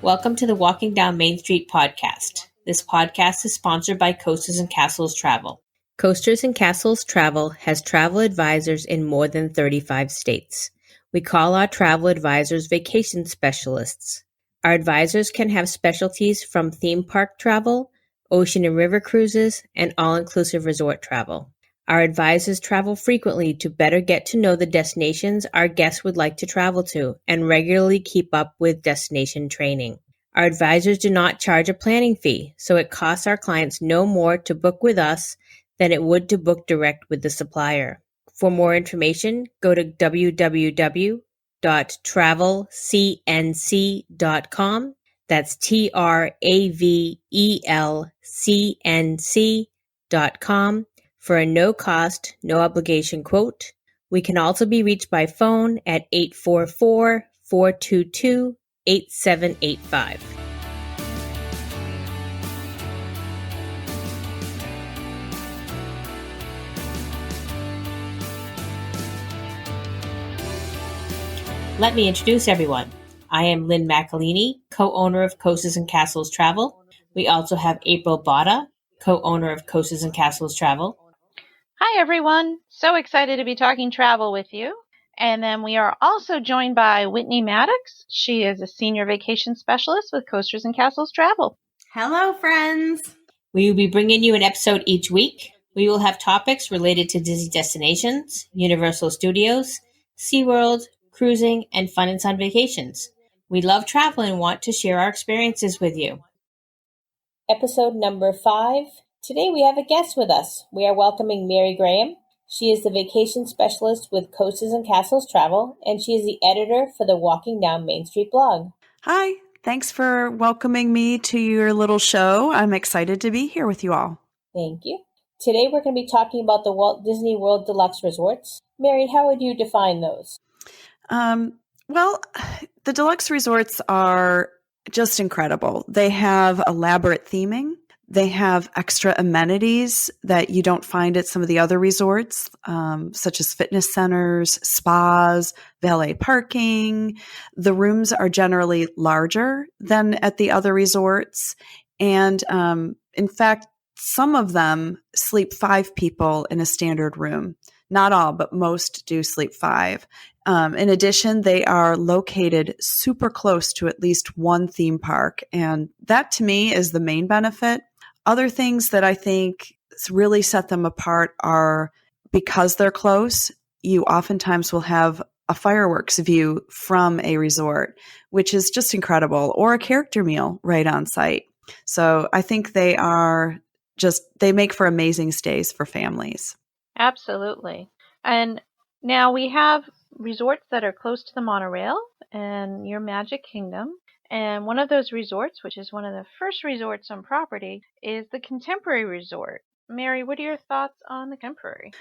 Welcome to the Walking Down Main Street podcast. This podcast is sponsored by Coasters and Castles Travel. Coasters and Castles Travel has travel advisors in more than 35 states. We call our travel advisors vacation specialists. Our advisors can have specialties from theme park travel, ocean and river cruises, and all-inclusive resort travel. Our advisors travel frequently to better get to know the destinations our guests would like to travel to and regularly keep up with destination training. Our advisors do not charge a planning fee, so it costs our clients no more to book with us than it would to book direct with the supplier. For more information, go to www.travelcnc.com. That's TRAVELCNC.com. For a no-cost, no-obligation quote. We can also be reached by phone at 844-422-8785. Let me introduce everyone. I am Lynne McElhaney, co-owner of Coasters and Castles Travel. We also have April Botta, co-owner of Coasters and Castles Travel. Hi, everyone. So excited to be talking travel with you. And then we are also joined by Whitney Maddox. She is a senior vacation specialist with Coasters and Castles Travel. Hello, friends. We will be bringing you an episode each week. We will have topics related to Disney destinations, Universal Studios, SeaWorld, cruising, and fun and sun vacations. We love travel and want to share our experiences with you. Episode number 5. Today we have a guest with us. We are welcoming Mary Graham. She is the vacation specialist with Coasters and Castles Travel, and she is the editor for the Walking Down Main Street blog. Hi, thanks for welcoming me to your little show. I'm excited to be here with you all. Thank you. Today we're going to be talking about the Walt Disney World Deluxe resorts. Mary, how would you define those? Well, the Deluxe resorts are just incredible. They have elaborate theming. They have extra amenities that you don't find at some of the other resorts, such as fitness centers, spas, valet parking. The rooms are generally larger than at the other resorts. And in fact, some of them sleep 5 people in a standard room. Not all, but most do sleep 5. In addition, they are located super close to at least one theme park. And that to me is the main benefit. Other things that I think really set them apart are because they're close, you oftentimes will have a fireworks view from a resort, which is just incredible, or a character meal right on site. So I think they make for amazing stays for families. Absolutely. And now we have resorts that are close to the monorail and your Magic Kingdom. And one of those resorts, which is one of the first resorts on property, is the Contemporary Resort. Mary, what are your thoughts on the Contemporary?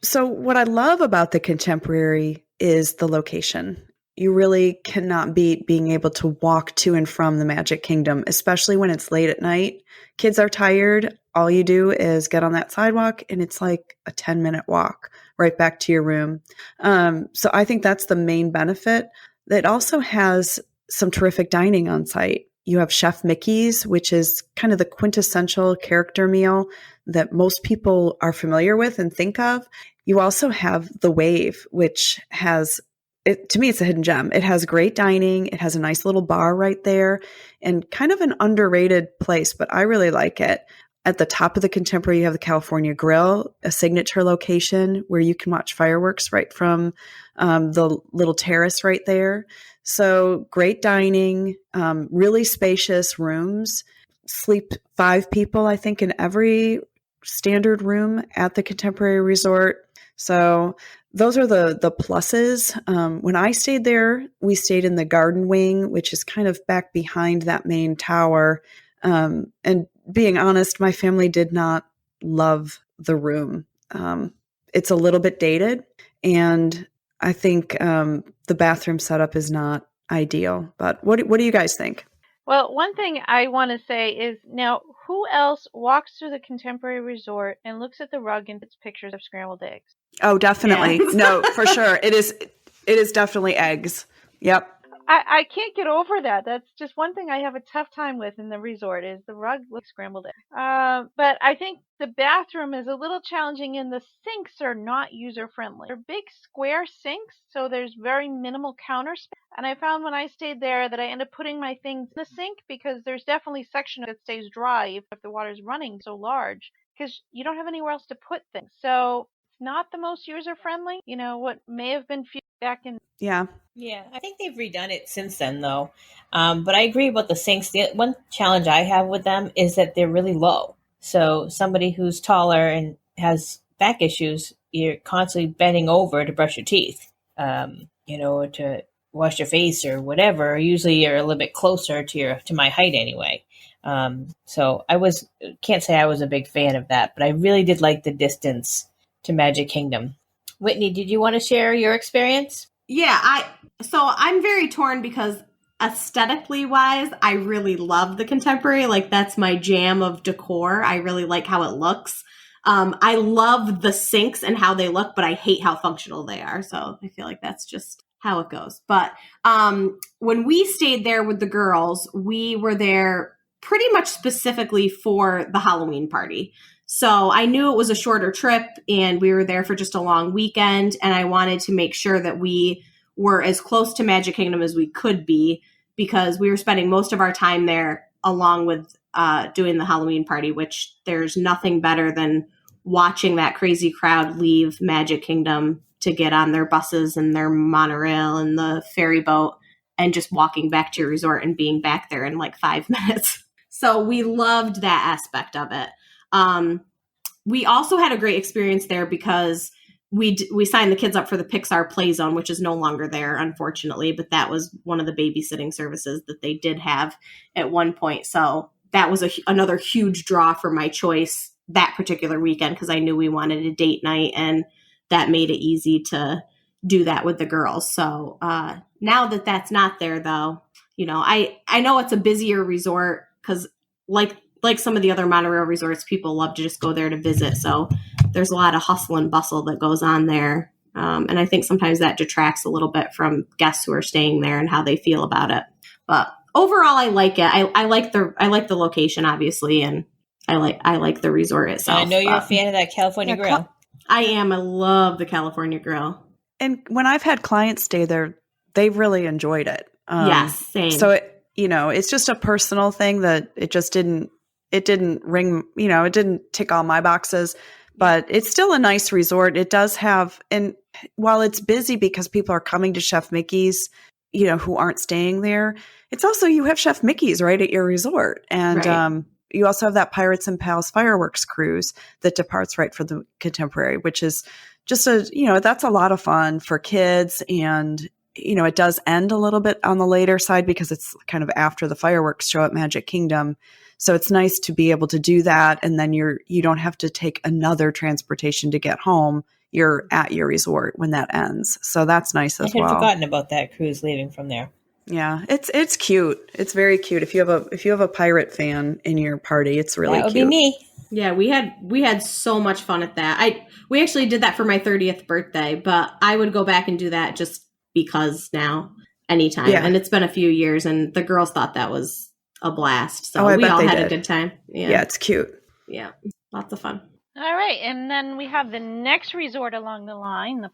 So what I love about the Contemporary is the location. You really cannot beat being able to walk to and from the Magic Kingdom, especially when it's late at night. Kids are tired. All you do is get on that sidewalk, and it's like a 10-minute walk right back to your room. So I think that's the main benefit. It also has some terrific dining on site. You have Chef Mickey's, which is kind of the quintessential character meal that most people are familiar with and think of. You also have the Wave, which has, to me, it's a hidden gem. It has great dining. It has a nice little bar right there and kind of an underrated place, but I really like it. At the top of the Contemporary, you have the California Grill, a signature location where you can watch fireworks right from the little terrace right there. So great dining, really spacious rooms, sleep 5 people, I think, in every standard room at the Contemporary Resort. So those are the pluses. When I stayed there, we stayed in the garden wing, which is kind of back behind that main tower. And being honest, my family did not love the room. It's a little bit dated, and I think the bathroom setup is not ideal. But what do you guys think? Well, one thing I want to say is, now, who else walks through the Contemporary Resort and looks at the rug and gets pictures of scrambled eggs? Oh, definitely. Yes. No, for sure. It is definitely eggs. Yep. I can't get over that. That's just one thing I have a tough time with in the resort is the rug looks scrambled. But I think the bathroom is a little challenging and the sinks are not user friendly. They're big square sinks, so there's very minimal counter space. And I found when I stayed there that I end up putting my things in the sink because there's definitely a section that stays dry if the water's running so large because you don't have anywhere else to put things. So it's not the most user friendly. What may have been back in. Yeah. Yeah, I think they've redone it since then, though. But I agree about the sinks. The one challenge I have with them is that they're really low. So somebody who's taller and has back issues, you're constantly bending over to brush your teeth, or to wash your face or whatever. Usually you're a little bit closer to my height anyway. So can't say I was a big fan of that, but I really did like the distance to Magic Kingdom. Whitney, did you want to share your experience? Yeah, so I'm very torn because aesthetically wise, I really love the contemporary. Like that's my jam of decor. I really like how it looks. I love the sinks and how they look, but I hate how functional they are. So I feel like that's just how it goes. But when we stayed there with the girls, we were there pretty much specifically for the Halloween party. So I knew it was a shorter trip and we were there for just a long weekend. And I wanted to make sure that we were as close to Magic Kingdom as we could be because we were spending most of our time there along with doing the Halloween party, which there's nothing better than watching that crazy crowd leave Magic Kingdom to get on their buses and their monorail and the ferry boat and just walking back to your resort and being back there in like 5 minutes. So we loved that aspect of it. We also had a great experience there because we signed the kids up for the Pixar Play Zone, which is no longer there, unfortunately, but that was one of the babysitting services that they did have at one point. So that was another huge draw for my choice that particular weekend because I knew we wanted a date night and that made it easy to do that with the girls. So now that that's not there, though, I know it's a busier resort because like some of the other monorail resorts, people love to just go there to visit. So there's a lot of hustle and bustle that goes on there. And I think sometimes that detracts a little bit from guests who are staying there and how they feel about it. But overall, I like it. I like the location, obviously, and I like the resort itself. I know you're a fan of that California grill. I am. I love the California grill. And when I've had clients stay there, they've really enjoyed it. Yes, same. So it's just a personal thing that it didn't ring, it didn't tick all my boxes, but it's still a nice resort. It does have, and while it's busy because people are coming to Chef Mickey's, who aren't staying there, it's also, you have Chef Mickey's right at your resort. And, right. You also have that Pirates and Pals fireworks cruise that departs right for the Contemporary, which is just that's a lot of fun for kids. And, it does end a little bit on the later side because it's kind of after the fireworks show at Magic Kingdom. So it's nice to be able to do that. And then you don't have to take another transportation to get home. You're at your resort when that ends. So that's nice as well. I had forgotten about that cruise leaving from there. Yeah, it's cute. It's very cute. If you have a pirate fan in your party, it's really cute. That would be me. Yeah, we had so much fun at that. We actually did that for my 30th birthday, but I would go back and do that just because now, anytime. Yeah. And it's been a few years, and the girls thought that was a blast. So we all had a good time. Yeah, it's cute. Yeah, lots of fun. All right, and then we have the next resort along the line, the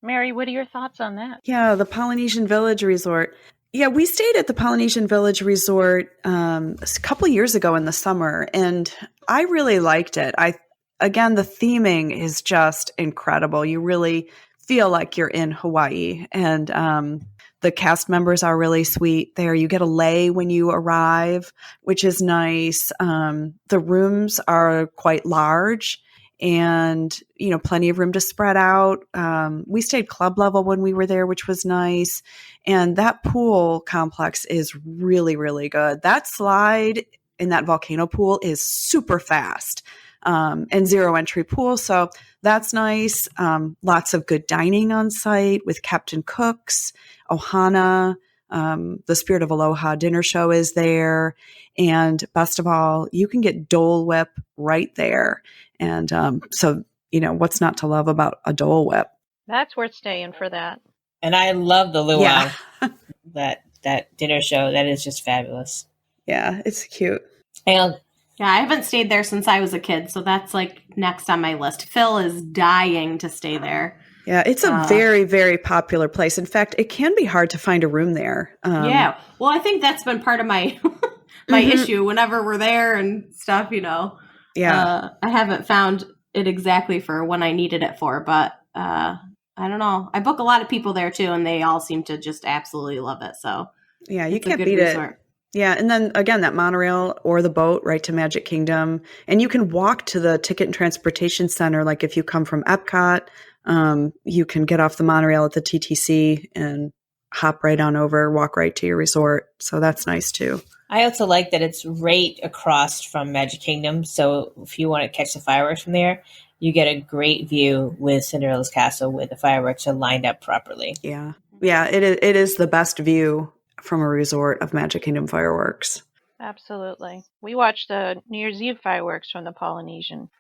Mary, what are your thoughts on that? Yeah, the Polynesian Village Resort. Yeah, we stayed at the Polynesian Village Resort a couple years ago in the summer, and I really liked it. Again, the theming is just incredible. You really feel like you're in Hawaii, and the cast members are really sweet there. You get a lei when you arrive, which is nice. The rooms are quite large and, plenty of room to spread out. We stayed club level when we were there, which was nice. And that pool complex is really, really good. That slide in that volcano pool is super fast. And zero entry pool. So that's nice. Lots of good dining on site with Captain Cook's, Ohana, the Spirit of Aloha dinner show is there. And best of all, you can get Dole Whip right there. And so, what's not to love about a Dole Whip? That's worth staying for that. And I love the luau, Yeah. that dinner show. That is just fabulous. Yeah, it's cute. And Yeah, I haven't stayed there since I was a kid, so that's like next on my list. Phil is dying to stay there. Yeah, it's a very, very popular place. In fact, it can be hard to find a room there. Yeah. Well, I think that's been part of my my issue whenever we're there and stuff, Yeah. I haven't found it exactly for when I needed it for, but I don't know. I book a lot of people there too, and they all seem to just absolutely love it. So Yeah, you it's a can't good beat resort. it. Yeah, and then again, that monorail or the boat right to Magic Kingdom. And you can walk to the Ticket and Transportation Center. Like if you come from Epcot, you can get off the monorail at the TTC and hop right on over, walk right to your resort. So that's nice too. I also like that it's right across from Magic Kingdom. So if you want to catch the fireworks from there, you get a great view with Cinderella's Castle where the fireworks are lined up properly. Yeah. Yeah, it is the best view from a resort of Magic Kingdom fireworks. Absolutely. We watched the New Year's Eve fireworks from the Polynesian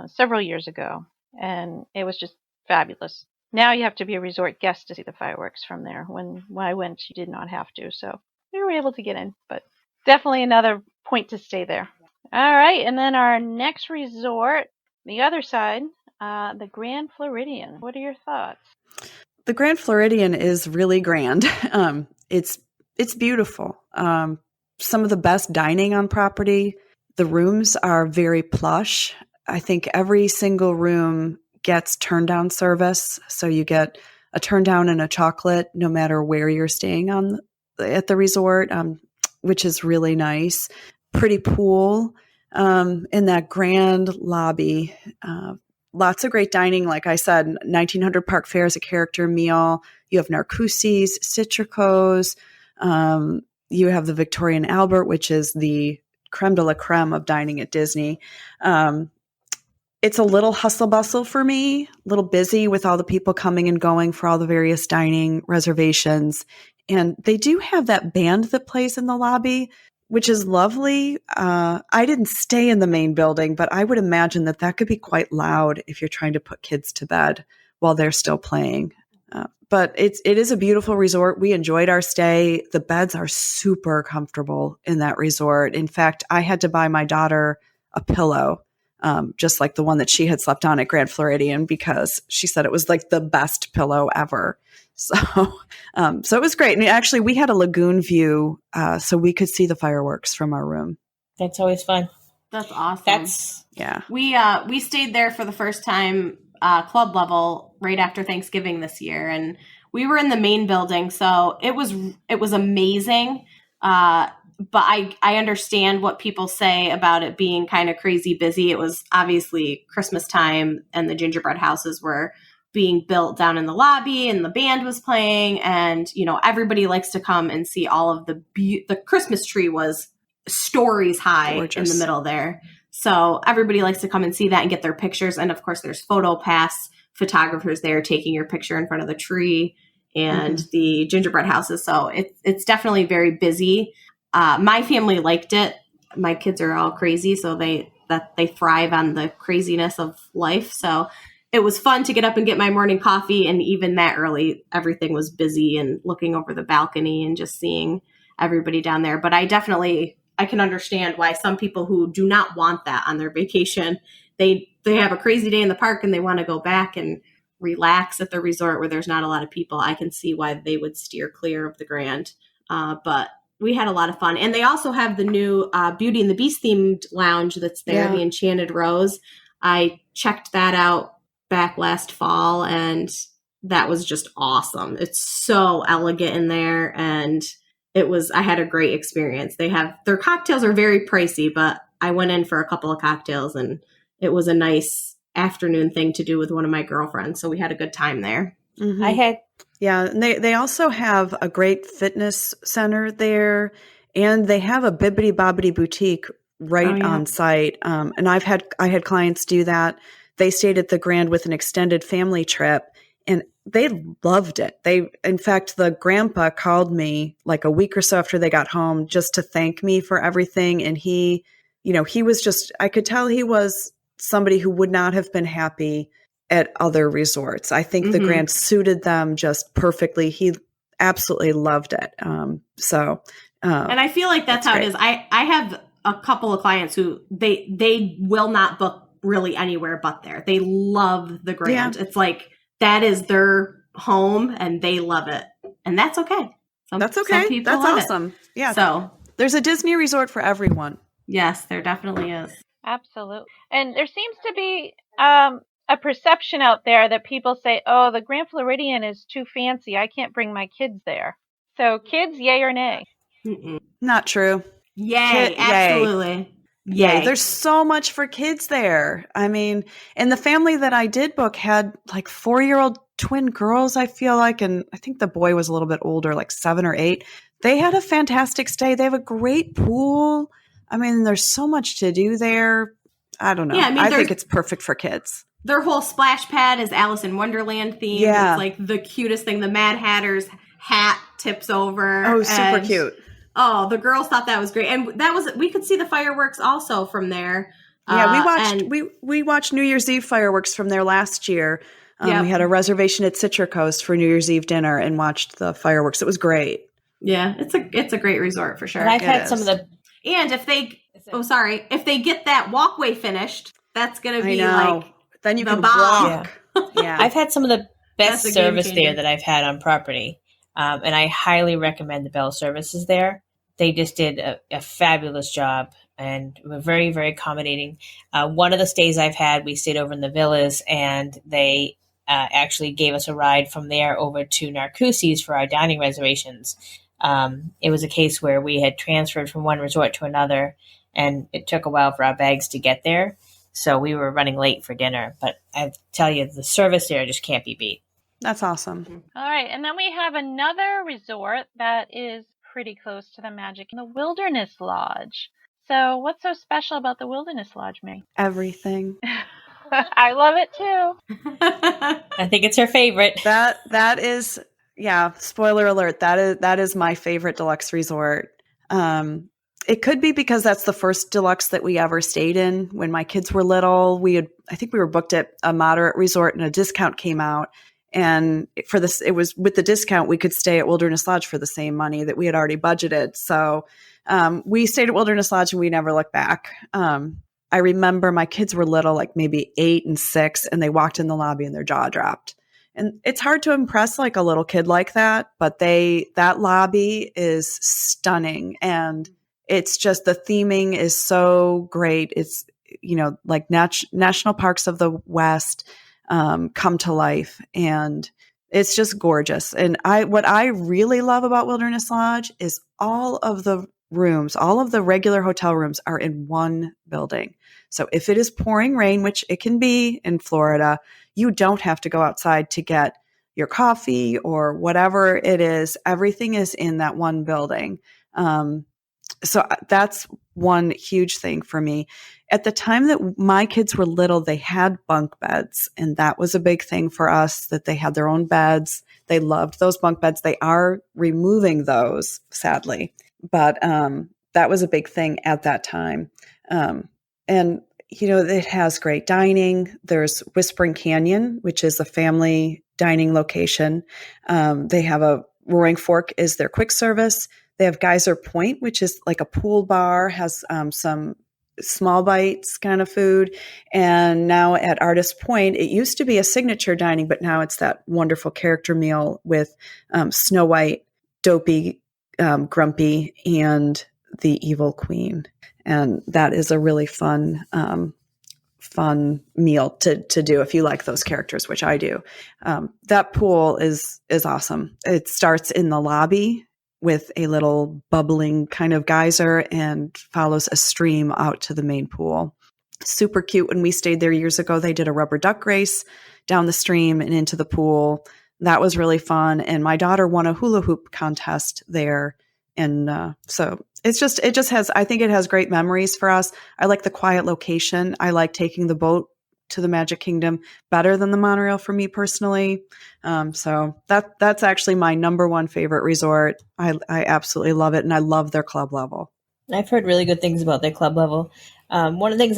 several years ago, and it was just fabulous. Now you have to be a resort guest to see the fireworks from there. When I went, you did not have to, so we were able to get in, but definitely another point to stay there. All right, and then our next resort, the other side, the Grand Floridian. What are your thoughts? The Grand Floridian is really grand. It's beautiful. Some of the best dining on property. The rooms are very plush. I think every single room gets turn down service. So you get a turn down and a chocolate no matter where you're staying at the resort, which is really nice. Pretty pool in that grand lobby. Lots of great dining. Like I said, 1900 Park Fare is a character meal. You have Narcoossee's, Citricos. You have the Victoria and Albert, which is the creme de la creme of dining at Disney. It's a little hustle bustle for me, a little busy with all the people coming and going for all the various dining reservations. And they do have that band that plays in the lobby, which is lovely. I didn't stay in the main building, but I would imagine that could be quite loud if you're trying to put kids to bed while they're still playing. But it is a beautiful resort. We enjoyed our stay. The beds are super comfortable in that resort. In fact, I had to buy my daughter a pillow, just like the one that she had slept on at Grand Floridian, because she said it was like the best pillow ever. So it was great. And actually, we had a lagoon view, so we could see the fireworks from our room. That's always fun. That's awesome. Yeah. We stayed there for the first time, club level, right after Thanksgiving this year, and we were in the main building, so it was amazing. But I understand what people say about it being kind of crazy busy. It was obviously Christmas time, and the gingerbread houses were being built down in the lobby, and the band was playing, and everybody likes to come and see all of the Christmas tree was stories high. Gorgeous. In the middle there. So everybody likes to come and see that and get their pictures. And of course, there's PhotoPass photographers there taking your picture in front of the tree and the gingerbread houses. So it's definitely very busy. My family liked it. My kids are all crazy, so they thrive on the craziness of life. So it was fun to get up and get my morning coffee. And even that early, everything was busy, and looking over the balcony and just seeing everybody down there. But I can understand why some people who do not want that on their vacation, they have a crazy day in the park and they want to go back and relax at the resort where there's not a lot of people. I can see why they would steer clear of the Grand. But we had a lot of fun. And they also have the new Beauty and the Beast themed lounge that's there, the Enchanted Rose. I checked that out back last fall, and that was just awesome. It's so elegant in there, and I had a great experience. Their cocktails are very pricey, but I went in for a couple of cocktails, and it was a nice afternoon thing to do with one of my girlfriends. So we had a good time there. Mm-hmm. And they also have a great fitness center there, and they have a Bibbidi Bobbidi boutique right on site. And I had clients do that. They stayed at the Grand with an extended family trip, and they loved it. In fact, the grandpa called me like a week or so after they got home just to thank me for everything. And he was I could tell he was somebody who would not have been happy at other resorts. I think the Grand suited them just perfectly. He absolutely loved it. And I feel like that's how great. it is. I have a couple of clients who they will not book really anywhere but there. They love the Grand. Yeah. It's like that is their home and they love it. And that's okay. That's okay. Some people That's love awesome. it. Yeah. So there's a Disney resort for everyone. yes, there definitely is. Absolutely. And there seems to be a perception out there that people say, oh, the Grand Floridian is too fancy. I can't bring my kids there. So kids, yay or nay? Mm-mm. Not true. Yay, absolutely. Yay. There's so much for kids there. I mean, and the family that I did book had like 4-year-old twin girls, I feel like, and I think the boy was a little bit older, like 7 or 8. They had a fantastic stay. They have a great pool. I mean, there's so much to do there. I don't know. Yeah, I think it's perfect for kids. Their whole splash pad is Alice in Wonderland themed. Yeah. It's like the cutest thing. The Mad Hatter's hat tips over. Oh, super cute. Oh, the girls thought that was great. And we could see the fireworks also from there. Yeah, we watched New Year's Eve fireworks from there last year. Yep. We had a reservation at Citra Coast for New Year's Eve dinner and watched the fireworks. It was great. Yeah, it's a great resort for sure. And I've had some of the. And if they get that walkway finished, that's going to be like then you the can bomb. walk. Yeah. I've had some of the best That's a game service changer. there that I've had on property. And I highly recommend the Bell services there. They just did a fabulous job and were very, very accommodating. One of the stays I've had, we stayed over in the villas, and they actually gave us a ride from there over to Narcoossee's for our dining reservations. It was a case where we had transferred from one resort to another, and it took a while for our bags to get there. So we were running late for dinner. But I tell you, the service there just can't be beat. That's awesome. All right. And then we have another resort that is pretty close to the magic, the Wilderness Lodge. So what's so special about the Wilderness Lodge, Mary? Everything. I love it too. I think it's her favorite. That is, yeah, spoiler alert. That is my favorite deluxe resort. It could be because that's the first deluxe that we ever stayed in when my kids were little. I think we were booked at a moderate resort and a discount came out. And for this, it was with the discount, we could stay at Wilderness Lodge for the same money that we had already budgeted. So we stayed at Wilderness Lodge and we never looked back. I remember my kids were little, like maybe 8 and 6, and they walked in the lobby and their jaw dropped. And it's hard to impress like a little kid like that, but that lobby is stunning. And it's just, the theming is so great. It's, like national parks of the West come to life, and it's just gorgeous. And what I really love about Wilderness Lodge is all of the rooms, all of the regular hotel rooms are in one building. So if it is pouring rain, which it can be in Florida, you don't have to go outside to get your coffee or whatever it is. Everything is in that one building. So that's one huge thing for me. At the time that my kids were little, they had bunk beds, and that was a big thing for us, that they had their own beds. They loved those bunk beds. They are removing those, sadly, but that was a big thing at that time. And it has great dining. There's Whispering Canyon, which is a family dining location. They have a Roaring Fork is their quick service. They have Geyser Point, which is like a pool bar, has some small bites kind of food. And now at Artist Point, it used to be a signature dining, but now it's that wonderful character meal with Snow White, Dopey, Grumpy, and the Evil Queen. And that is a really fun meal to do if you like those characters, which I do. That pool is awesome. It starts in the lobby with a little bubbling kind of geyser and follows a stream out to the main pool. Super cute. When we stayed there years ago, they did a rubber duck race down the stream and into the pool. That was really fun. And my daughter won a hula hoop contest there. And so it just has, I think it has great memories for us. I like the quiet location. I like taking the boat to the Magic Kingdom better than the monorail for me personally. So that's actually my number one favorite resort. I absolutely love it. And I love their club level. I've heard really good things about their club level. One of the things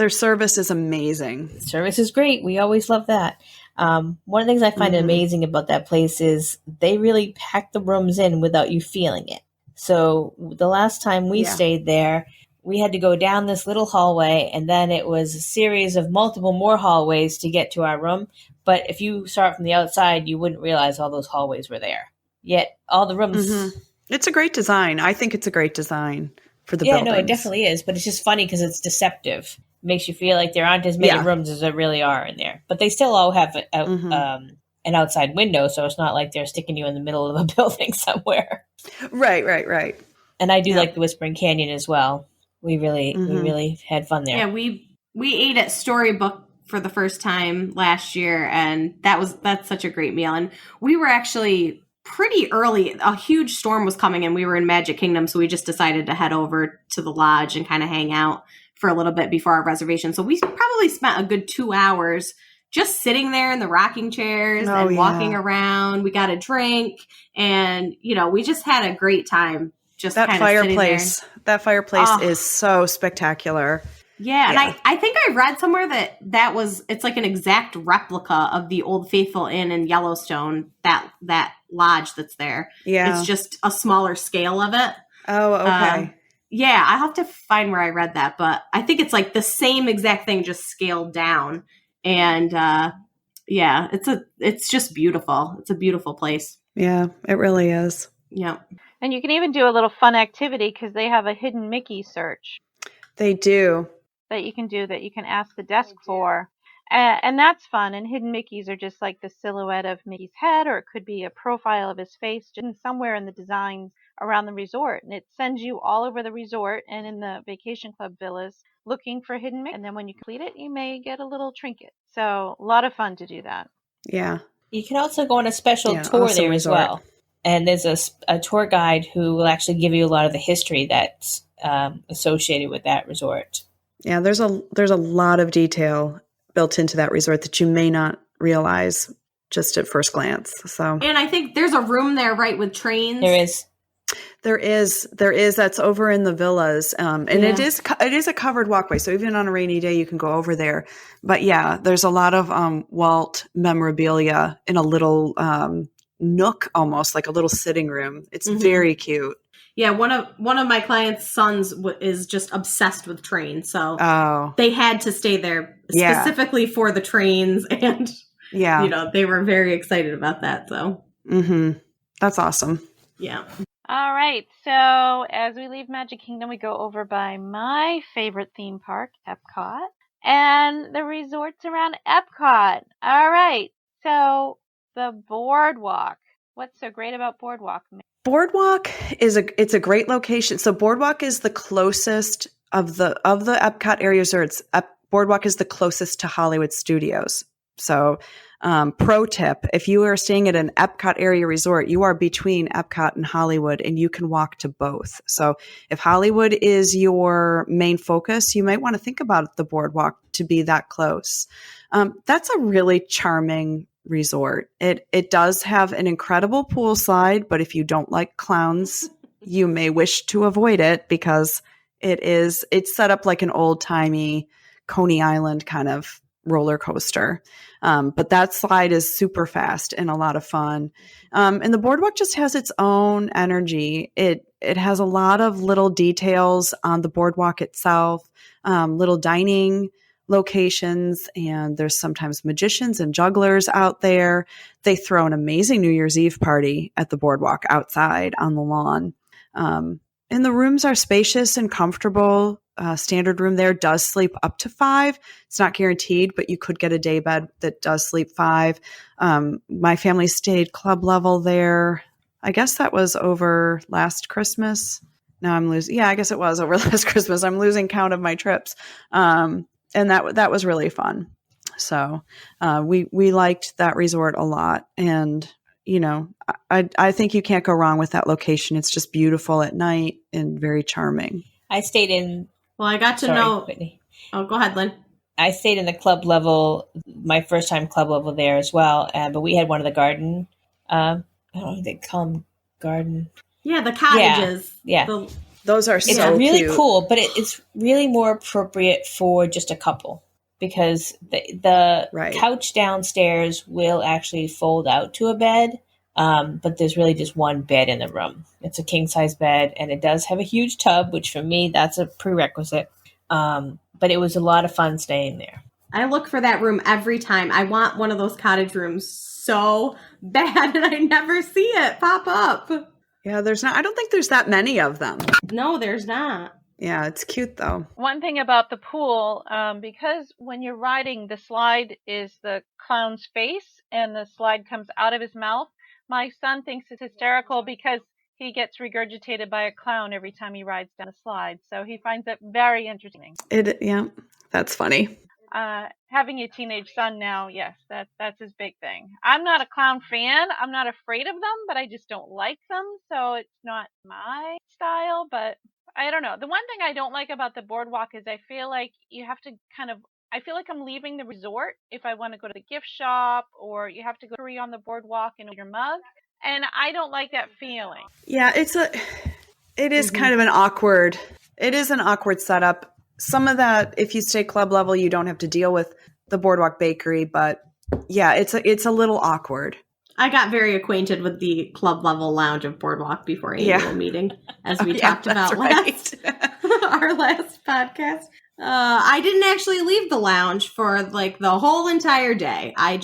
Their service is amazing. Service is great. We always love that. One of the things I find amazing about that place is they really pack the rooms in without you feeling it. So the last time we stayed there, we had to go down this little hallway, and then it was a series of multiple more hallways to get to our room. But if you saw it from the outside, you wouldn't realize all those hallways were there. Yet all the rooms... It's a great design. I think it's a great design for the buildings. Yeah, no, it definitely is. But it's just funny because it's deceptive. It makes you feel like there aren't as many rooms as there really are in there. But they still all have an outside window, so it's not like they're sticking you in the middle of a building somewhere. Right. And I do like the Whispering Canyon as well. We really had fun there. Yeah, we ate at Storybook for the first time last year, and that's such a great meal. And we were actually pretty early. A huge storm was coming, and we were in Magic Kingdom, so we just decided to head over to the lodge and kind of hang out for a little bit before our reservation. So we probably spent a good 2 hours just sitting there in the rocking chairs and walking around. We got a drink, and we just had a great time. Just that fireplace. That fireplace is so spectacular. Yeah, and I think I read somewhere it's like an exact replica of the Old Faithful Inn in Yellowstone, that lodge that's there. Yeah. It's just a smaller scale of it. Oh, okay. Yeah, I have to find where I read that, but I think it's like the same exact thing, just scaled down. And it's just beautiful. It's a beautiful place. Yeah, it really is. Yeah. And you can even do a little fun activity because they have a hidden Mickey search. They do. That you can do, that you can ask the desk for. And that's fun. And hidden Mickeys are just like the silhouette of Mickey's head, or it could be a profile of his face just somewhere in the designs around the resort. And it sends you all over the resort and in the Vacation Club villas looking for hidden Mickey. And then when you complete it, you may get a little trinket. So a lot of fun to do that. Yeah. You can also go on a special tour awesome there resort. as well. And there's a tour guide who will actually give you a lot of the history that's associated with that resort. Yeah, there's a lot of detail built into that resort that you may not realize just at first glance. So, and I think there's a room there, right, with trains. There is. That's over in the villas, and it is a covered walkway. So even on a rainy day, you can go over there. But yeah, there's a lot of Walt memorabilia in a little nook, almost like a little sitting room. It's very cute. Yeah, one of my clients' sons is just obsessed with trains, so they had to stay there specifically for the trains, and they were very excited about that. So, that's awesome. Yeah. All right, so as we leave Magic Kingdom, we go over by my favorite theme park, Epcot, and the resorts around Epcot. All right, so the Boardwalk. What's so great about Boardwalk? Boardwalk it's a great location. So Boardwalk is the closest of the Epcot area resorts. Boardwalk is the closest to Hollywood Studios. So, pro tip, if you are staying at an Epcot area resort, you are between Epcot and Hollywood, and you can walk to both. So if Hollywood is your main focus, you might want to think about the Boardwalk to be that close. That's a really charming resort. It does have an incredible poolside, but if you don't like clowns, you may wish to avoid it because it's set up like an old-timey Coney Island kind of roller coaster. But that slide is super fast and a lot of fun. And the Boardwalk just has its own energy. It has a lot of little details on the Boardwalk itself, little dining locations, and there's sometimes magicians and jugglers out there. They throw an amazing New Year's Eve party at the Boardwalk outside on the lawn. And the rooms are spacious and comfortable. Standard room there does sleep up to 5. It's not guaranteed, but you could get a day bed that does sleep 5. My family stayed club level there. I guess that was over last Christmas. Now I'm losing. Yeah, I guess it was over last Christmas. I'm losing count of my trips. And that was really fun. So we liked that resort a lot. And, I think you can't go wrong with that location. It's just beautiful at night and very charming. I stayed in... Well, I got to know... Whitney. Oh, go ahead, Lynn. I stayed in the club level, my first time club level there as well. But we had one of the garden... I don't know if they call them garden... Yeah, the cottages. Yeah. Those are It's so really cute. cool, but it's really more appropriate for just a couple because the Right. couch downstairs will actually fold out to a bed, but there's really just one bed in the room. It's a king-size bed, and it does have a huge tub, which for me, that's a prerequisite. But it was a lot of fun staying there. I look for that room every time. I want one of those cottage rooms so bad, and I never see it pop up. Yeah, I don't think there's that many of them. No, there's not. Yeah, it's cute though. One thing about the pool, because when you're riding, the slide is the clown's face and the slide comes out of his mouth. My son thinks it's hysterical because he gets regurgitated by a clown every time he rides down a slide. So he finds it very interesting. Yeah, that's funny. Having a teenage son now, yes, that's his big thing. I'm not a clown fan. I'm not afraid of them, but I just don't like them. So it's not my style, but I don't know. The one thing I don't like about the boardwalk is I feel like you have to I feel like I'm leaving the resort if I want to go to the gift shop, or you have to go on the boardwalk and your mug. And I don't like that feeling. Yeah, it is kind of an awkward setup. Some of that, if you stay club level, you don't have to deal with the Boardwalk Bakery, but yeah, it's a little awkward. I got very acquainted with the club level lounge of Boardwalk before annual meeting, as we talked about our last podcast. I didn't actually leave the lounge for like the whole entire day. I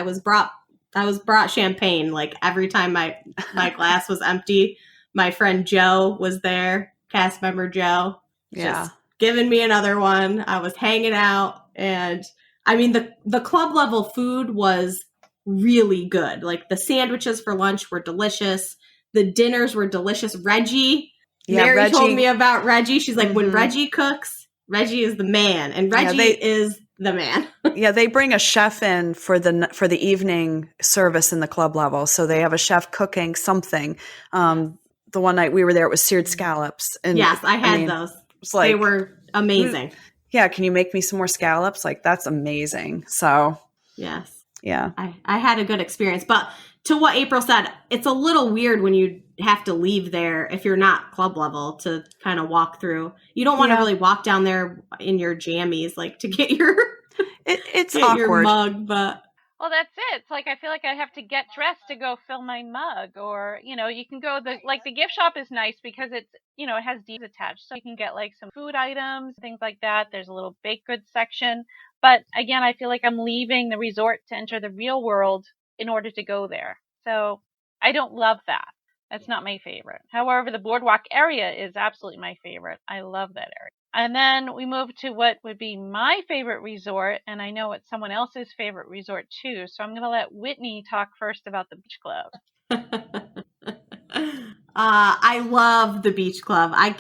was brought champagne like every time my glass was empty. My friend Joe was there, cast member Joe. Just giving me another one. I was hanging out, and I mean the club level food was really good. Like the sandwiches for lunch were delicious. The dinners were delicious. Reggie, Mary told me about Reggie. She's like, when Reggie cooks, Reggie is the man, and Reggie is the man. Yeah, they bring a chef in for the evening service in the club level, so they have a chef cooking something. The one night we were there, it was seared scallops. And yes, I had those. They were amazing. Yeah, can you make me some more scallops? Like, that's amazing. So, yes. Yeah. I had a good experience. But to what April said, it's a little weird when you have to leave there if you're not club level to kind of walk through. You don't want to really walk down there in your jammies, like to get your it's get awkward. Your mug, but well, that's it. It's like I feel like I have to get dressed to go fill my mug, or you can go the gift shop is nice because it's it has deeds attached, so you can get like some food items, things like that. There's a little baked goods section, but again, I feel like I'm leaving the resort to enter the real world in order to go there. So I don't love that. That's not my favorite. However, the boardwalk area is absolutely my favorite. I love that area. And then we move to what would be my favorite resort, and I know it's someone else's favorite resort too. So I'm going to let Whitney talk first about the beach club. I love the beach club. I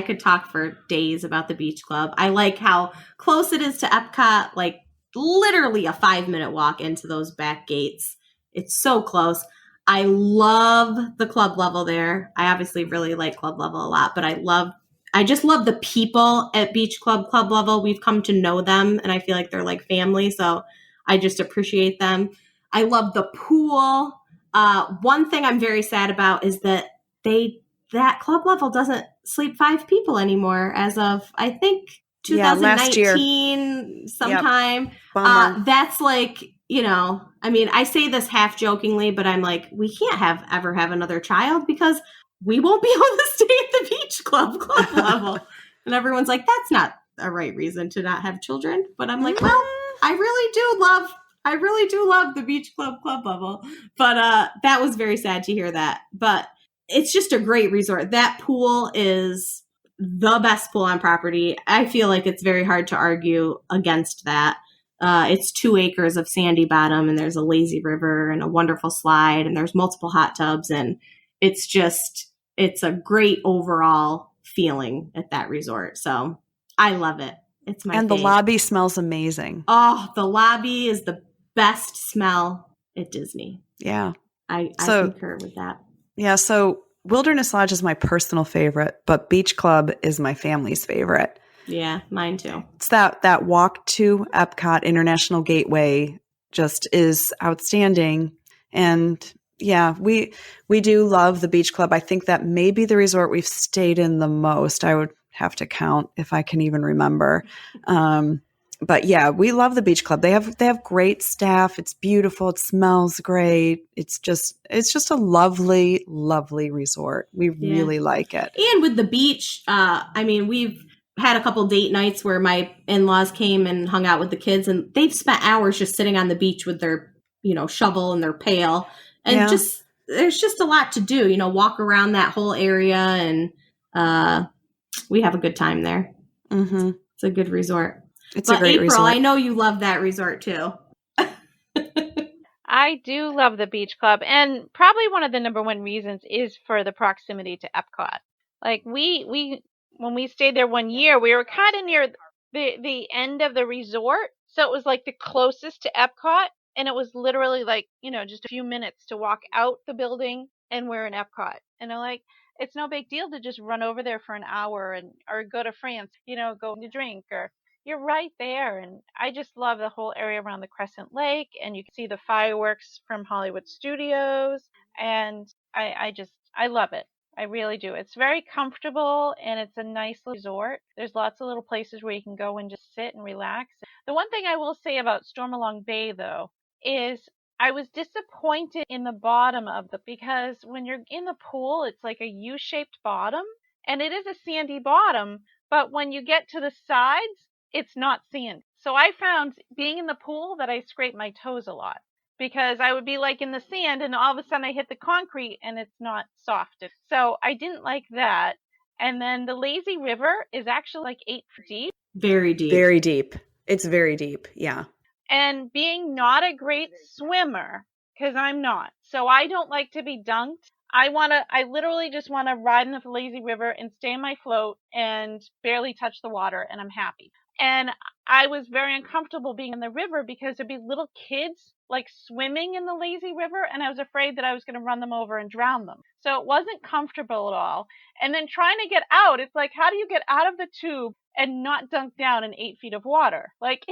could talk for days about the beach club. I like how close it is to Epcot, like literally a 5-minute walk into those back gates. It's so close. I love the club level there. I obviously really like club level a lot, but I just love the people at Beach Club level. We've come to know them, and I feel like they're like family, so I just appreciate them. I love the pool. One thing I'm very sad about is that that club level doesn't sleep 5 people anymore as of, I think, 2019 sometime. Yep. That's like, I mean, I say this half jokingly, but I'm like, we can't ever have another child because we won't be able to stay at the beach club level. And everyone's like, that's not a right reason to not have children. But I'm like, well, I really do love the beach club level. But that was very sad to hear that. But it's just a great resort. That pool is the best pool on property. I feel like it's very hard to argue against that. It's 2 acres of sandy bottom, and there's a lazy river and a wonderful slide, and there's multiple hot tubs, and it's a great overall feeling at that resort. So I love it. It's my And fave. the lobby smells amazing. Oh, the lobby is the best smell at Disney. Yeah. I concur with that. Yeah. So Wilderness Lodge is my personal favorite, but Beach Club is my family's favorite. Yeah, mine too. It's that walk to Epcot International Gateway just is outstanding. And Yeah, we do love the beach club. I think that may be the resort we've stayed in the most. I would have to count if I can even remember. But yeah, we love the beach club. They have great staff. It's beautiful. It smells great. It's just a lovely, lovely resort. We really like it. And with the beach, I mean, we've had a couple date nights where my in-laws came and hung out with the kids, and they've spent hours just sitting on the beach with their, shovel and their pail. And there's just a lot to do, walk around that whole area, and we have a good time there. Mm-hmm. It's a good resort. It's a great resort. I know you love that resort too. I do love the beach club, and probably one of the number one reasons is for the proximity to Epcot. Like we when we stayed there one year, we were kind of near the end of the resort, so it was like the closest to Epcot, and it was literally like, just a few minutes to walk out the building and we're in Epcot. And I'm like, it's no big deal to just run over there for an hour or go to France, go to drink, or you're right there. And I just love the whole area around the Crescent Lake, and you can see the fireworks from Hollywood Studios, and I love it. I really do. It's very comfortable, and it's a nice resort. There's lots of little places where you can go and just sit and relax. The one thing I will say about Stormalong Bay, though, is I was disappointed in the bottom because when you're in the pool, it's like a U-shaped bottom, and it is a sandy bottom, but when you get to the sides, it's not sand. So I found being in the pool that I scraped my toes a lot, because I would be like in the sand and all of a sudden I hit the concrete and it's not soft. So I didn't like that. And then the lazy river is actually like 8 feet deep. Very deep. Very deep. It's very deep. Yeah. And being not a great swimmer, because I'm not, so I don't like to be dunked. I literally just want to ride in the lazy river and stay in my float and barely touch the water, and I'm happy. And I was very uncomfortable being in the river because there'd be little kids like swimming in the lazy river, and I was afraid that I was going to run them over and drown them. So it wasn't comfortable at all. And then trying to get out, it's like, how do you get out of the tube and not dunk down in 8 feet of water? Like,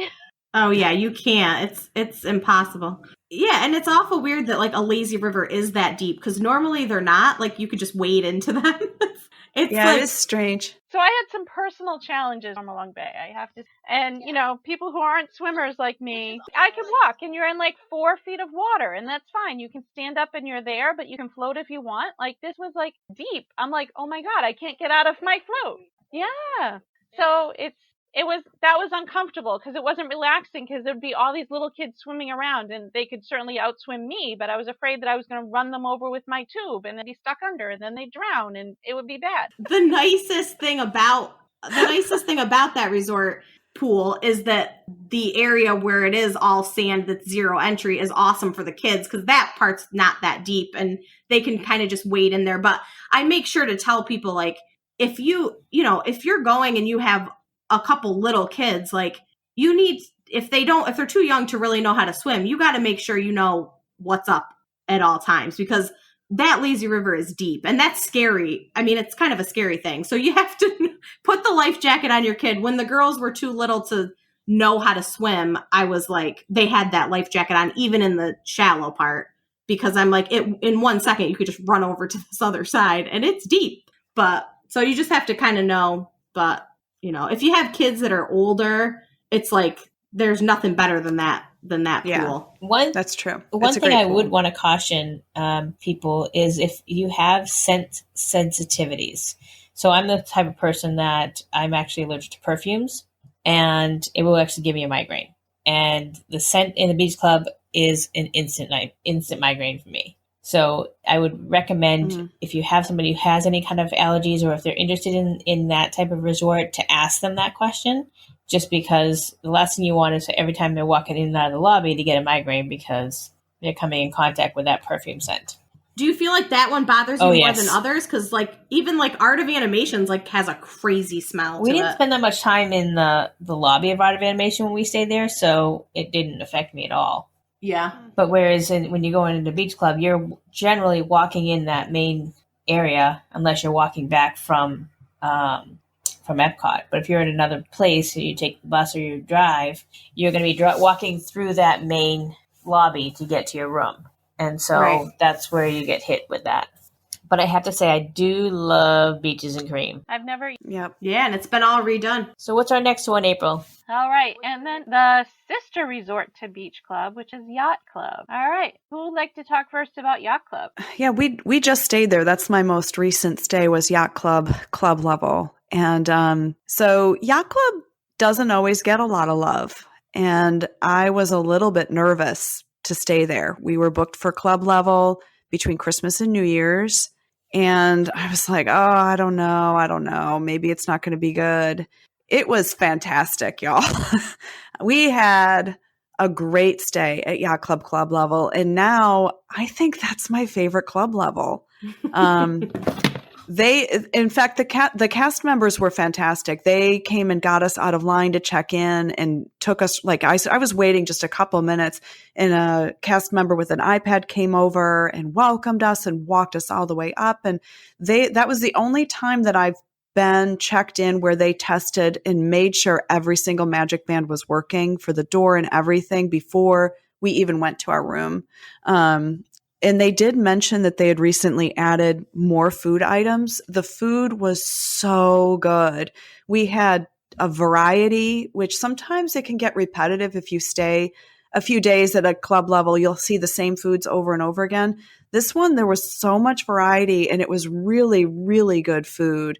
oh yeah, you can't. It's impossible. Yeah, and it's awful weird that like a lazy river is that deep, because normally they're not. Like you could just wade into them. It is strange. So I had some personal challenges on Stormalong Bay. I have to, and people who aren't swimmers like me, I can walk, and you're in like 4 feet of water, and that's fine. You can stand up and you're there, but you can float if you want. Like this was like deep. I'm like, oh my God, I can't get out of my float. Yeah. So that was uncomfortable because it wasn't relaxing, because there'd be all these little kids swimming around, and they could certainly outswim me, but I was afraid that I was going to run them over with my tube and then be stuck under, and then they'd drown and it would be bad. The nicest thing about that resort pool is that the area where it is all sand that's zero entry is awesome for the kids, because that part's not that deep and they can kind of just wade in there. But I make sure to tell people, like, if you're going and you have a couple little kids, like you need, if they're too young to really know how to swim, you got to make sure you know what's up at all times, because that lazy river is deep and that's scary. I mean, it's kind of a scary thing. So you have to put the life jacket on your kid. When the girls were too little to know how to swim, I was like, they had that life jacket on even in the shallow part, because I'm like, in 1 second you could just run over to this other side and it's deep. But so you just have to kind of know. But if you have kids that are older, it's like there's nothing better than that pool. That's true. One thing I would want to caution people is if you have scent sensitivities. So I'm the type of person that I'm actually allergic to perfumes, and it will actually give me a migraine. And the scent in the beach club is an instant migraine for me. So I would recommend if you have somebody who has any kind of allergies, or if they're interested in that type of resort, to ask them that question, just because the last thing you want is every time they're walking in and out of the lobby to get a migraine because they're coming in contact with that perfume scent. Do you feel like that one bothers you more than others? Because like even like Art of Animations like has a crazy smell. We didn't spend that much time in the lobby of Art of Animation when we stayed there, so it didn't affect me at all. Yeah. But whereas when you go into the beach club, you're generally walking in that main area unless you're walking back from Epcot. But if you're in another place, you take the bus or you drive, you're going to be walking through that main lobby to get to your room. And so Right. that's where you get hit with that. But I have to say, I do love Beaches and Cream. I've never. Yep. Yeah, and it's been all redone. So what's our next one, April? All right. And then the sister resort to Beach Club, which is Yacht Club. All right. Who would like to talk first about Yacht Club? Yeah, we just stayed there. That's my most recent stay was Yacht Club, club level. And so Yacht Club doesn't always get a lot of love. And I was a little bit nervous to stay there. We were booked for club level between Christmas and New Year's. And I was like, oh, I don't know. Maybe it's not going to be good. It was fantastic, y'all. We had a great stay at Yacht Club club level. And now I think that's my favorite club level. In fact, the cast members were fantastic. They came and got us out of line to check in and took us, I was waiting just a couple minutes, and a cast member with an iPad came over and welcomed us and walked us all the way up. And that was the only time that I've been checked in where they tested and made sure every single Magic Band was working for the door and everything before we even went to our room. And they did mention that they had recently added more food items. The food was so good. We had a variety, which sometimes it can get repetitive if you stay a few days at a club level. You'll see the same foods over and over again. This one, there was so much variety, and it was really, really good food.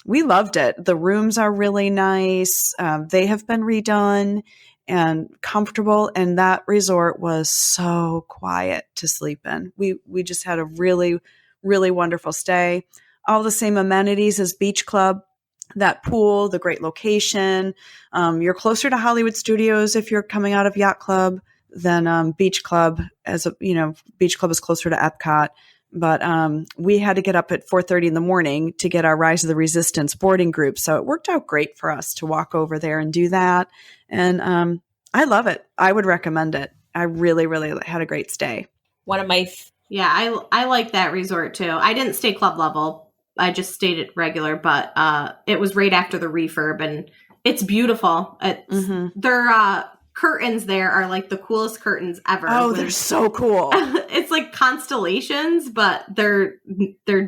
We loved it. The rooms are really nice. They have been redone and comfortable, and that resort was so quiet to sleep in. We just had a really, really wonderful stay. All the same amenities as Beach Club, that pool, the great location. You're closer to Hollywood Studios if you're coming out of Yacht Club than Beach Club. Beach Club is closer to Epcot. But we had to get up at 4:30 in the morning to get our Rise of the Resistance boarding group. So it worked out great for us to walk over there and do that. And I love it. I would recommend it. I really, really had a great stay. One of my... Yeah, I like that resort too. I didn't stay club level. I just stayed at regular, but it was right after the refurb, and it's beautiful. Their curtains there are like the coolest curtains ever. Oh, they're so cool. It's like constellations, but they're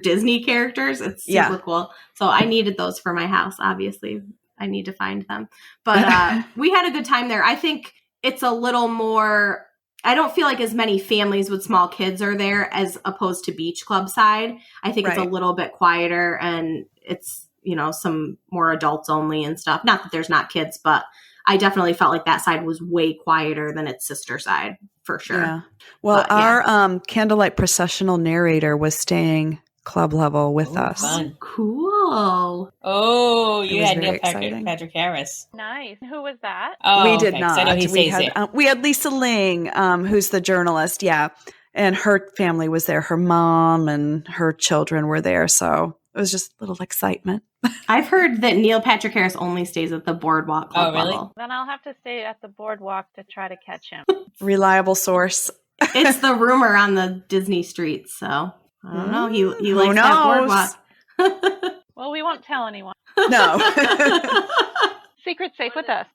Disney characters. It's super cool. So I needed those for my house. Obviously, I need to find them. But we had a good time there. I think it's a little more... I don't feel like as many families with small kids are there as opposed to Beach Club side. I think it's a little bit quieter, and it's, some more adults only and stuff. Not that there's not kids, but I definitely felt like that side was way quieter than its sister side, for sure. Yeah. Well, our candlelight processional narrator was staying club level with us. Fun. Cool. Oh, you had Neil exciting. Patrick Harris. Nice. Who was that? Oh, We did okay. not. I know he stays there. We had Lisa Ling, who's the journalist. Yeah. And her family was there. Her mom and her children were there. So it was just a little excitement. I've heard that Neil Patrick Harris only stays at the Boardwalk Club level. Then I'll have to stay at the Boardwalk to try to catch him. Reliable source. It's the rumor on the Disney streets, so I don't know. He likes that Boardwalk. Well, we won't tell anyone. No. Secret safe with us.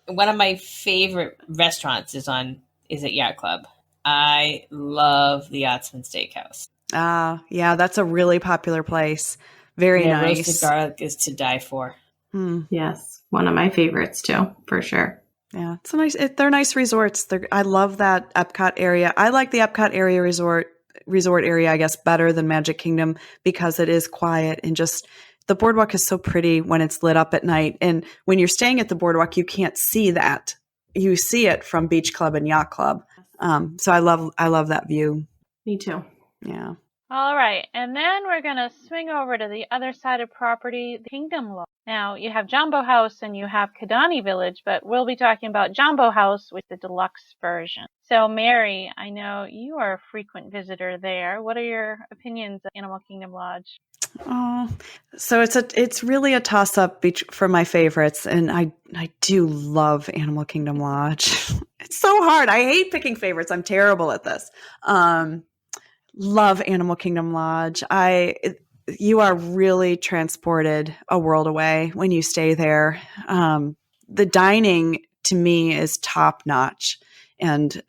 One of my favorite restaurants is at Yacht Club. I love the Yachtsman Steakhouse. Yeah, that's a really popular place. Very nice. Roasted garlic is to die for. Yes, one of my favorites too, for sure. Yeah, they're nice resorts. I love that Epcot area. I like the Epcot area resort area, I guess, better than Magic Kingdom because it is quiet and just the boardwalk is so pretty when it's lit up at night. And when you're staying at the boardwalk, you can't see that. You see it from Beach Club and Yacht Club. So I love that view. Me too. Yeah. All right, and then we're going to swing over to the other side of property, the Kingdom Lodge. Now, you have Jambo House and you have Kidani Village, but we'll be talking about Jambo House with the deluxe version. So, Mary, I know you are a frequent visitor there. What are your opinions of Animal Kingdom Lodge? Oh, so it's really a toss-up for my favorites, and I do love Animal Kingdom Lodge. It's so hard. I hate picking favorites. I'm terrible at this. Love Animal Kingdom Lodge. You are really transported a world away when you stay there. The dining to me is top notch, and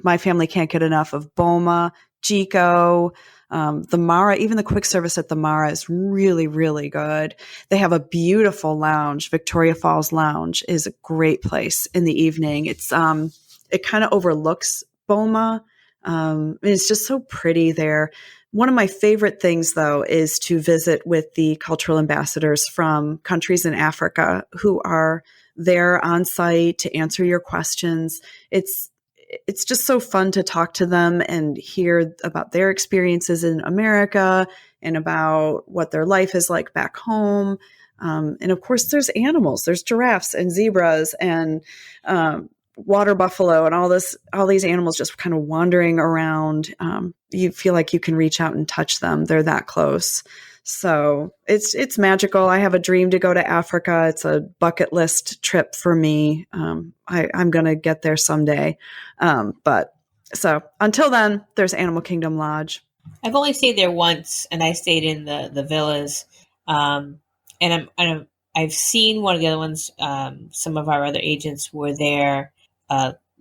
my family can't get enough of Boma, Chico, the Mara. Even the quick service at the Mara is really, really good. They have a beautiful lounge. Victoria Falls Lounge is a great place in the evening. It's it kind of overlooks Boma. It's just so pretty there. One of my favorite things, though, is to visit with the cultural ambassadors from countries in Africa who are there on site to answer your questions. It's just so fun to talk to them and hear about their experiences in America and about what their life is like back home. And of course, there's animals. There's giraffes and zebras and water buffalo and all these animals just kind of wandering around. You feel like you can reach out and touch them. They're that close. So it's magical. I have a dream to go to Africa. It's a bucket list trip for me. I'm going to get there someday. But so until then, there's Animal Kingdom Lodge. I've only stayed there once, and I stayed in the villas. And I've seen one of the other ones. Some of our other agents were there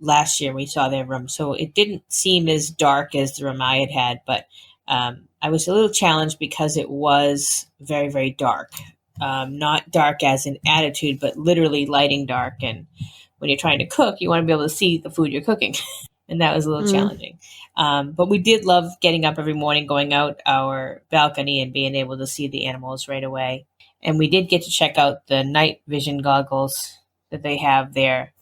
last year. We saw their room, so it didn't seem as dark as the room I had, but I was a little challenged because it was very, very dark. Not dark as in attitude, but literally lighting dark. And when you're trying to cook, you want to be able to see the food you're cooking. And that was a little challenging. But we did love getting up every morning, going out our balcony and being able to see the animals right away. And we did get to check out the night vision goggles that they have there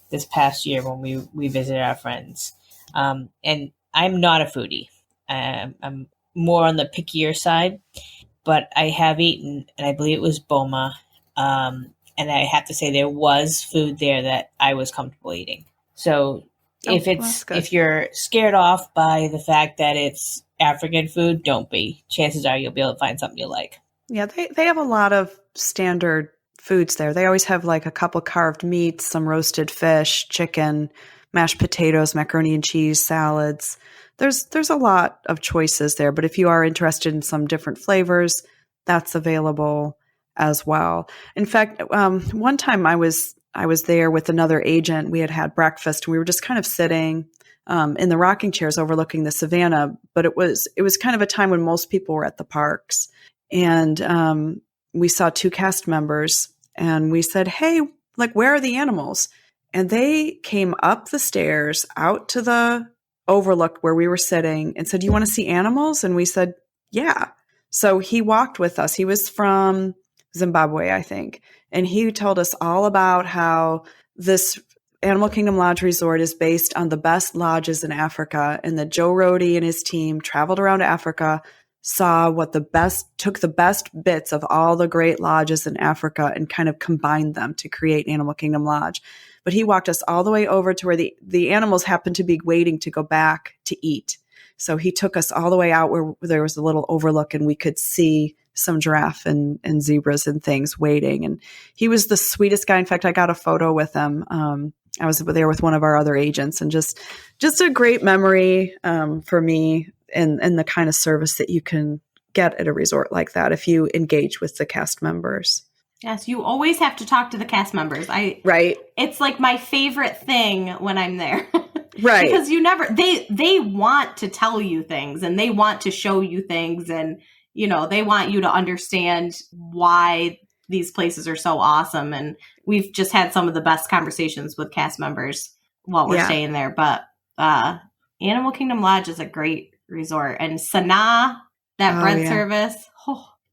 this past year when we visited our friends. And I'm not a foodie. I'm more on the pickier side, but I have eaten, and I believe it was Boma. And I have to say there was food there that I was comfortable eating. So if you're scared off by the fact that it's African food, don't be. Chances are you'll be able to find something you like. Yeah, they have a lot of standard foods there. They always have like a couple carved meats, some roasted fish, chicken, mashed potatoes, macaroni and cheese, salads. There's a lot of choices there, but if you are interested in some different flavors, that's available as well. In fact, one time I was there with another agent. We had breakfast. We were just kind of sitting in the rocking chairs overlooking the savannah, but it was kind of a time when most people were at the parks. And we saw two cast members, and we said, "Hey, like, where are the animals?" And they came up the stairs out to the overlook where we were sitting and said, "You want to see animals?" And we said, "Yeah." So he walked with us. He was from Zimbabwe, I think. And he told us all about how this Animal Kingdom Lodge Resort is based on the best lodges in Africa, and that Joe Rohde and his team traveled around Africa, saw took the best bits of all the great lodges in Africa and kind of combined them to create Animal Kingdom Lodge. But he walked us all the way over to where the animals happened to be waiting to go back to eat. So he took us all the way out where there was a little overlook, and we could see some giraffe and zebras and things waiting. And he was the sweetest guy. In fact, I got a photo with him. I was there with one of our other agents, and just a great memory for me, and the kind of service that you can get at a resort like that if you engage with the cast members. Yes, you always have to talk to the cast members. Right. It's like my favorite thing when I'm there. Right. Because they want to tell you things, and they want to show you things, and they want you to understand why these places are so awesome. And we've just had some of the best conversations with cast members while we're staying there. But Animal Kingdom Lodge is a great resort. And Sanaa, that bread service,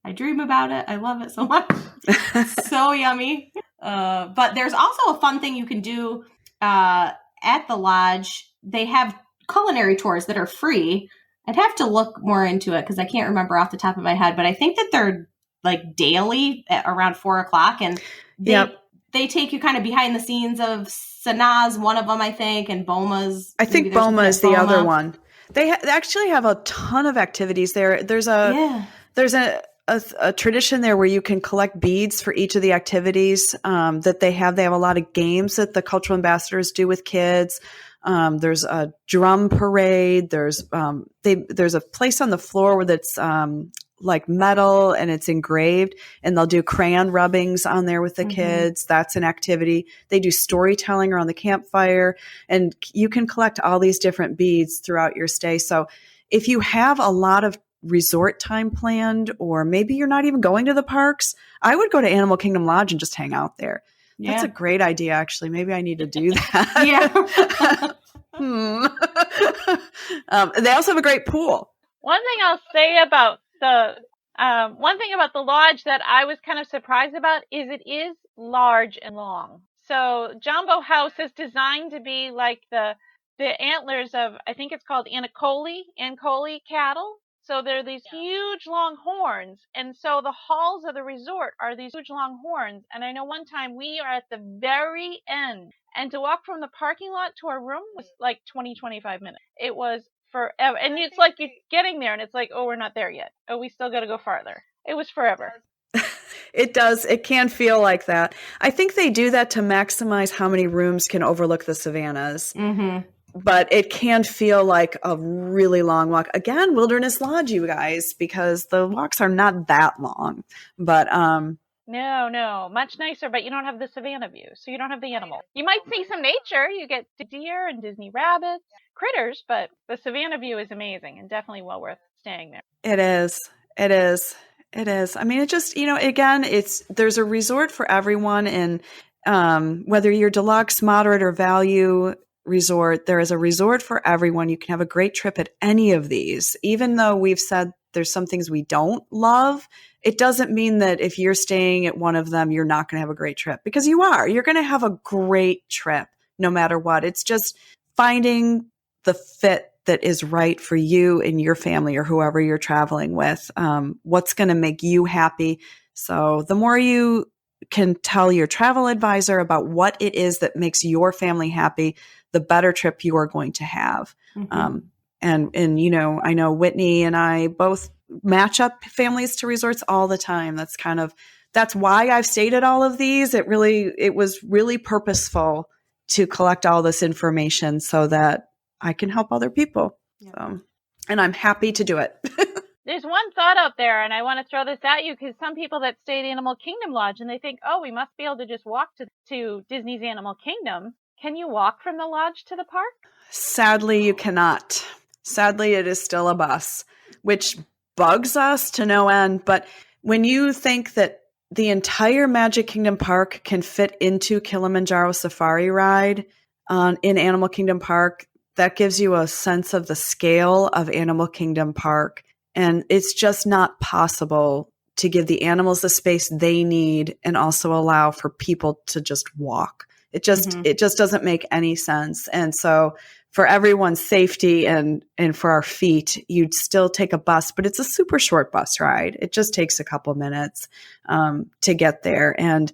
I dream about it. I love it so much. So yummy. But there's also a fun thing you can do at the lodge. They have culinary tours that are free. I'd have to look more into it because I can't remember off the top of my head, but I think that they're like daily at around 4:00, and they take you kind of behind the scenes of Sanaa's one of them, I think, and Boma's. I think Boma is the other one. They actually have a ton of activities there. There's a tradition there where you can collect beads for each of the activities that they have. They have a lot of games that the cultural ambassadors do with kids. There's a drum parade. There's a place on the floor where that's like metal and it's engraved, and they'll do crayon rubbings on there with the kids. That's an activity. They do storytelling around the campfire, and you can collect all these different beads throughout your stay. So if you have a lot of resort time planned, or maybe you're not even going to the parks, I would go to Animal Kingdom Lodge and just hang out there. Yeah. That's a great idea, actually. Maybe I need to do that. They also have a great pool. One thing I'll say about the lodge that I was kind of surprised about is it is large and long. So Jumbo House is designed to be like the antlers of, I think it's called Ancole cattle. So they're these huge long horns. And so the halls of the resort are these huge long horns. And I know one time we are at the very end, and to walk from the parking lot to our room was like 25 minutes. It was forever. And it's like you're getting there and it's like, oh, we're not there yet. Oh, we still got to go farther. It was forever. It does. It can feel like that. I think they do that to maximize how many rooms can overlook the savannas. But it can feel like a really long walk. Again, Wilderness Lodge, you guys, because the walks are not that long. But no, much nicer. But you don't have the savannah view, so you don't have the animal. You might see some nature. You get deer and Disney rabbits, critters, but the savannah view is amazing and definitely well worth staying there. It is. I mean, it just, again, there's a resort for everyone, and whether you're deluxe, moderate, or value resort, there is a resort for everyone. You can have a great trip at any of these. Even though we've said there's some things we don't love, it doesn't mean that if you're staying at one of them, you're not going to have a great trip, because you are. You're going to have a great trip no matter what. It's just finding the fit that is right for you and your family or whoever you're traveling with. What's going to make you happy. So the more you can tell your travel advisor about what it is that makes your family happy, the better trip you are going to have. And I know Whitney and I both match up families to resorts all the time. That's why I've stayed at all of these. It was really purposeful to collect all this information so that I can help other people. So, and I'm happy to do it. There's one thought out there, and I want to throw this at you, because some people that stay at Animal Kingdom Lodge, and they think, oh, we must be able to just walk to Disney's Animal Kingdom. Can you walk from the lodge to the park? Sadly, you cannot. Sadly, it is still a bus, which bugs us to no end. But when you think that the entire Magic Kingdom Park can fit into Kilimanjaro Safari Ride in Animal Kingdom Park, that gives you a sense of the scale of Animal Kingdom Park. And it's just not possible to give the animals the space they need and also allow for people to just walk. It just doesn't make any sense. And so for everyone's safety and for our feet, you'd still take a bus, but it's a super short bus ride. It just takes a couple minutes to get there. And,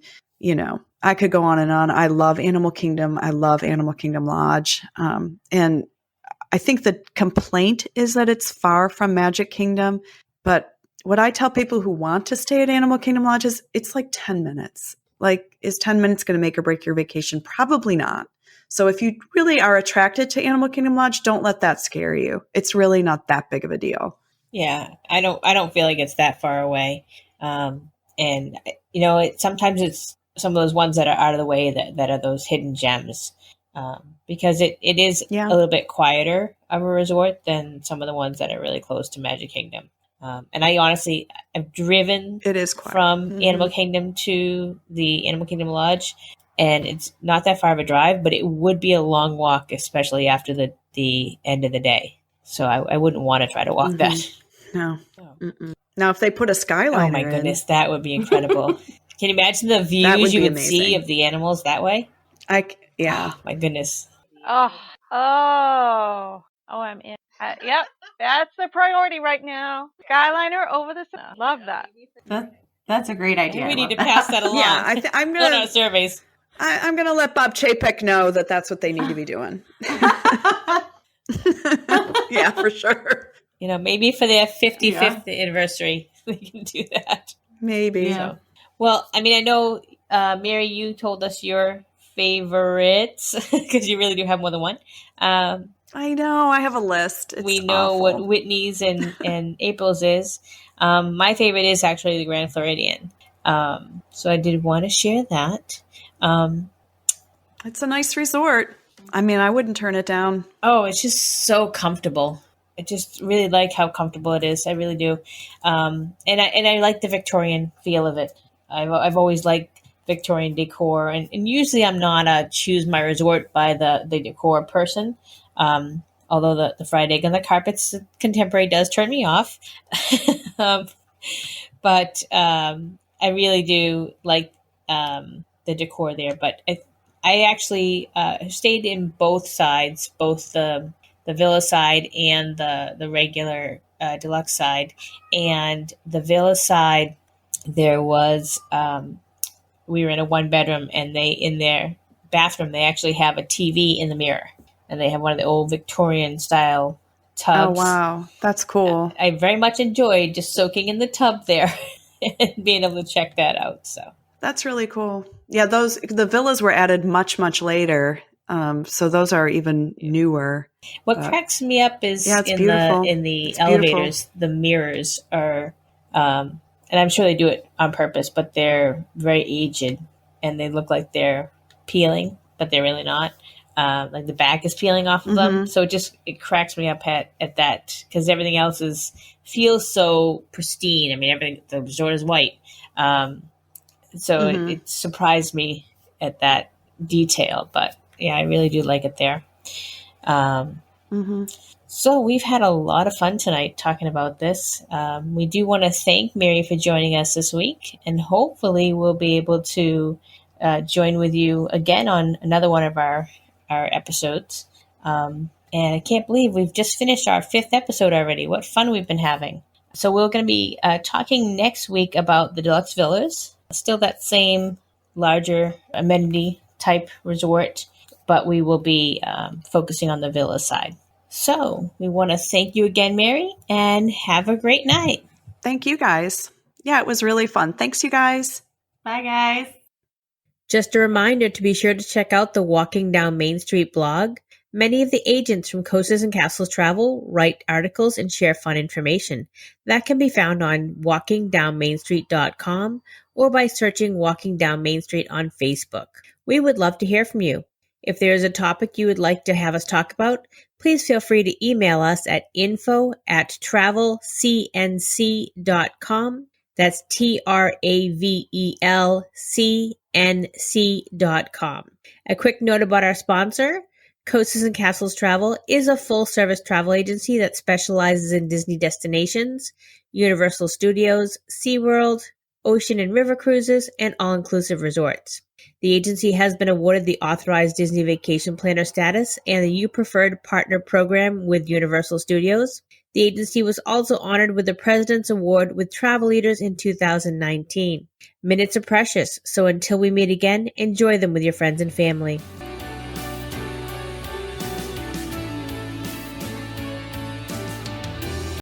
I could go on and on. I love Animal Kingdom. I love Animal Kingdom Lodge. And I think the complaint is that it's far from Magic Kingdom. But what I tell people who want to stay at Animal Kingdom Lodge is it's like 10 minutes. Like, is 10 minutes going to make or break your vacation? Probably not. So if you really are attracted to Animal Kingdom Lodge, don't let that scare you. It's really not that big of a deal. Yeah, I don't feel like it's that far away. And sometimes it's some of those ones that are out of the way that are those hidden gems. Because it is a little bit quieter of a resort than some of the ones that are really close to Magic Kingdom. And I honestly, I've driven from Animal Kingdom to the Animal Kingdom Lodge, and it's not that far of a drive, but it would be a long walk, especially after the end of the day. So I wouldn't want to try to walk that. No. Now, if they put a Skyliner oh my goodness, that would be incrable. Can you imagine the views you would see of the animals that way? Yeah. Oh, my goodness. Oh, I'm in. Yep, that's the priority right now. Skyliner over the sun. Love that. That's a great idea. We need to pass that along. Yeah, I'm going to surveys. I'm going to let Bob Chapek know that that's what they need to be doing. Yeah, for sure. Maybe for their 55th anniversary, we can do that. Maybe. Yeah. So, well, I mean, I know, Mary, you told us your favorites because you really do have more than one. I know. I have a list. It's We know awful. what Whitney's and April's is. My favorite is actually the Grand Floridian. So I did want to share that. It's a nice resort. I mean, I wouldn't turn it down. Oh, it's just so comfortable. I just really like how comfortable it is. I really do. And I like the Victorian feel of it. I've always liked Victorian decor, and usually I'm not a choose my resort by the decor person. Although the fried egg on the carpets contemporary does turn me off. But I really do like the decor there. But I actually stayed in both sides, both the villa side and the regular deluxe side. And the villa side, there was we were in a 1-bedroom, and in their bathroom they actually have a TV in the mirror, and they have one of the old Victorian style tubs. Oh wow, that's cool. I very much enjoyed just soaking in the tub there and being able to check that out. So That's really cool. Yeah, the villas were added much, much later. So those are even newer. what cracks me up is yeah, it's in beautiful. the It's elevators, the mirrors are, and I'm sure they do it on purpose, but they're very aged, and they look like they're peeling, but they're really not. Like the back is peeling off of them, so it cracks me up at that, because everything else feels so pristine. I mean, the resort is white, so it surprised me at that detail. But yeah, I really do like it there. So we've had a lot of fun tonight talking about this. We do want to thank Mary for joining us this week, and hopefully we'll be able to join with you again on another one of our episodes. And I can't believe we've just finished our 5th episode already. What fun we've been having. So we're going to be talking next week about the Deluxe Villas. Still that same larger amenity type resort, but we will be focusing on the villa side. So we want to thank you again, Mary, and have a great night. Thank you guys. Yeah, it was really fun. Thanks, you guys. Bye, guys. Just a reminder to be sure to check out the Walking Down Main Street blog. Many of the agents from Coasters and Castles Travel write articles and share fun information. That can be found on walkingdownmainstreet.com or by searching Walking Down Main Street on Facebook. We would love to hear from you. If there is a topic you would like to have us talk about, please feel free to email us at info@travelcnc.com. That's TRAVELCNC.com. A quick note about our sponsor. Coasters and Castles Travel is a full-service travel agency that specializes in Disney destinations, Universal Studios, SeaWorld, ocean and river cruises, and all-inclusive resorts. The agency has been awarded the Authorized Disney Vacation Planner status and the You Preferred Partner program with Universal Studios. The agency was also honored with the President's Award with Travel Leaders in 2019. Minutes are precious, so until we meet again, enjoy them with your friends and family.